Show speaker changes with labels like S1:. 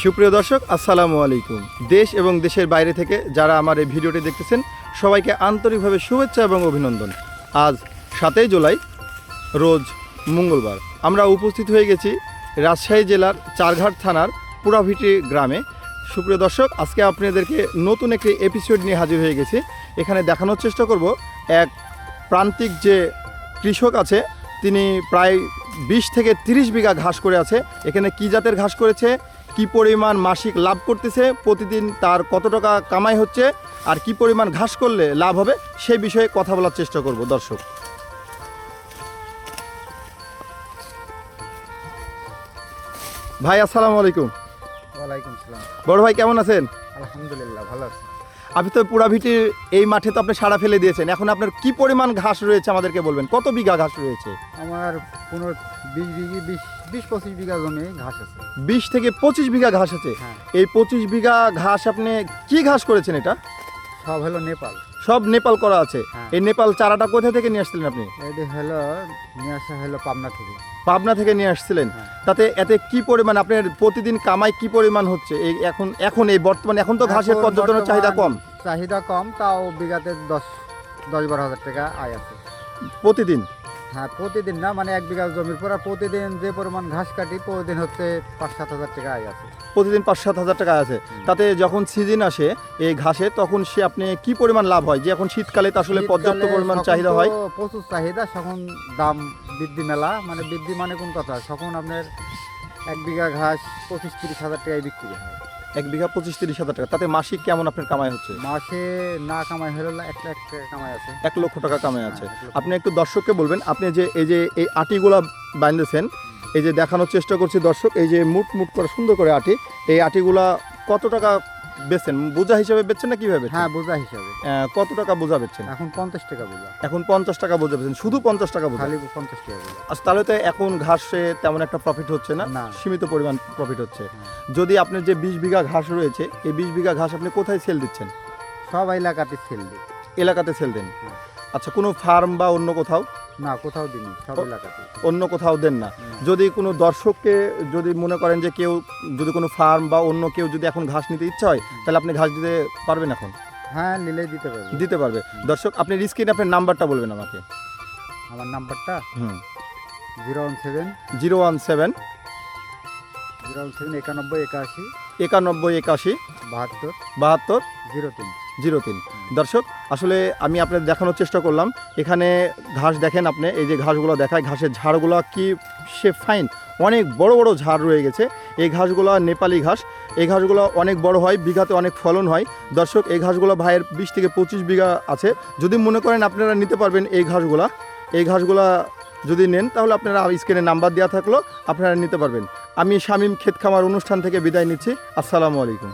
S1: সুপ্রিয় দর্শক, আসসালামু আলাইকুম। দেশ এবং দেশের বাইরে থেকে যারা আমার এই ভিডিওটি দেখতেছেন সবাইকে আন্তরিকভাবে শুভেচ্ছা এবং অভিনন্দন। আজ 7 জুলাই রোজ মঙ্গলবার আমরা উপস্থিত হয়ে গেছি রাজশাহী জেলার চারঘাট থানার পুরাভিটি গ্রামে। সুপ্রিয় দর্শক, আজকে আপনাদেরকে নতুন একটি এপিসোড নিয়ে হাজির হয়ে গেছি। এখানে দেখানোর চেষ্টা করব এক প্রান্তিক যে কৃষক আছে, তিনি প্রায় 20 থেকে 30 বিঘা ঘাস করে আছে। এখানে কি জাতের ঘাস করেছে, কি পরিমাণ মাসিক লাভ করতেছে, প্রতিদিন তার কত টাকা কামাই হচ্ছে, আর কি পরিমাণ ঘাস করলে লাভ হবে সেই বিষয়ে কথা বলার চেষ্টা করব। দর্শক, ভাই আসসালামু আলাইকুম।
S2: ওয়ালাইকুম সালাম।
S1: বড় ভাই কেমন আছেন?
S2: আলহামদুলিল্লাহ ভালো আছি।
S1: আপনি তো পুরাভিটির এই মাঠে তো আপনি সাড়া ফেলে দিয়েছেন, এখন আপনার কি পরিমাণ ঘাস রয়েছে আমাদেরকে বলবেন। কত বিঘা ঘাস রয়েছে?
S2: আমার 20-25 বিঘা জমি ঘাস আছে।
S1: 20 থেকে 25 বিঘা ঘাস আছে।
S2: হ্যাঁ।
S1: এই 25 বিঘা ঘাস আপনি কি ঘাস করেছেন? এটা
S2: সব হলো নেপাল।
S1: সব নেপাল করা আছে।
S2: হ্যাঁ।
S1: এই নেপাল চারাটা কোথা থেকে নিয়ে আসছিলেন আপনি?
S2: এটি হলো নিয়ে আসা হলো পাবনা থেকে।
S1: পাবনা থেকে নিয়ে আসছিলেন।
S2: হ্যাঁ।
S1: তাতে এতে কি পরিমাণ আপনার প্রতিদিন কামাই কি পরিমাণ হচ্ছে? এই এখন এই বর্তমানে এখন তো ঘাসের
S2: এখন
S1: পর্যটনের চাহিদা কম।
S2: চাহিদা কম, তাও বিঘাতে 10-12 হাজার টাকা আয় আছে
S1: প্রতিদিন?
S2: হ্যাঁ, প্রতিদিন না, মানে 1 বিঘা জমির পর প্রতিদিন যে পরিমাণ ঘাস কাটি প্রতিদিন হচ্ছে 5-7 হাজার টাকা আয় আছে।
S1: প্রতিদিন 5-7 হাজার টাকা আছে। তাতে যখন সিজন আসে এই ঘাসে, তখন সে আপনি কি পরিমাণ লাভ হয়? যে এখন শীতকালে তো আসলে পর্যাপ্ত পরিমাণ চাহিদা হয়,
S2: প্রচুর চাহিদা, তখন দাম বৃদ্ধি মেলা, মানে বৃদ্ধি মানে কোন কথা, তখন আপনার 1 বিঘা ঘাস 25-30 হাজার টাকায় বিক্রি হয়।
S1: 1 বিঘা 25-30 হাজার টাকা। তাতে মাসিক কেমন আপনার কামাই হচ্ছে?
S2: মাসে না কামাই হলো 1 লাখ টাকা কামাই আছে।
S1: 1 লক্ষ টাকা কামাই আছে।
S2: হ্যাঁ, 1 লক্ষ।
S1: আপনি একটু দর্শককে বলবেন, আপনি যে এই আটিগুলা বাঁধতেছেন, এই যে দেখানোর চেষ্টা করছি দর্শক, এই যে মুট করে সুন্দর করে আটি, এই আটিগুলা কত টাকা বেচছেন? বোঝা হিসাবে বেচছেন না কিভাবে?
S2: হ্যাঁ, বোঝা হিসাবে।
S1: কত টাকা বোঝা বেচছেন?
S2: এখন 50 টাকা বোঝা।
S1: এখন 50 টাকা বোঝা বেচছেন, শুধু 50 টাকা বোঝা?
S2: খালি 50 টাকা বোঝা।
S1: আচ্ছা, তাহলে তো এখন ঘাসে তেমন একটা প্রফিট হচ্ছে না,
S2: না।
S1: সীমিত পরিমাণ প্রফিট হচ্ছে।
S2: হ্যাঁ।
S1: যদি আপনার যে 20 বিঘা ঘাস রয়েছে, এই 20 বিঘা ঘাস আপনি কোথায় সেল দিচ্ছেন?
S2: সব এলাকাতে সেল দিই।
S1: এলাকাতে সেল দেন?
S2: হ্যাঁ।
S1: আচ্ছা, কোনো ফার্ম বা অন্য কোথাও?
S2: না, কোথাও দিইনি, সব এলাকাতে।
S1: অন্য কোথাও দেন না? যদি কোনো দর্শককে যদি মনে করেন যে কেউ যদি কোনো ফার্ম বা অন্য কেউ যদি এখন ঘাস নিতে ইচ্ছা হয়, তাহলে আপনি ঘাস দিতে পারবেন এখন?
S2: হ্যাঁ, নিলে দিতে পারবে।
S1: দিতে পারবে। দর্শক, আপনি স্ক্রিনে আপনার নাম্বারটা বলবেন আমাকে।
S2: আমার নাম্বারটা
S1: 017
S2: 017 91 81 72 03।
S1: দর্শক, আসলে আমি আপনাদের দেখানোর চেষ্টা করলাম। এখানে ঘাস দেখেন আপনি, এই যে ঘাসগুলো দেখায়, ঘাসের ঝাড়গুলো কি সে ফাইন, অনেক বড় বড় ঝাড় রয়ে গেছে। এই ঘাসগুলো নেপালি ঘাস, এই ঘাসগুলো অনেক বড় হয়, বিঘাতে অনেক ফলন হয়। দর্শক, এই ঘাসগুলো ভাইয়ের 20 থেকে 25 বিঘা আছে। যদি মনে করেন আপনারা নিতে পারবেন এই ঘাসগুলা যদি নেন, তাহলে আপনারা স্ক্রিনে নাম্বার দেওয়া থাকলো, আপনারা নিতে পারবেন। আমি শামীম ক্ষেত খামার অনুষ্ঠান থেকে বিদায় নিচ্ছি। আসসালামু আলাইকুম।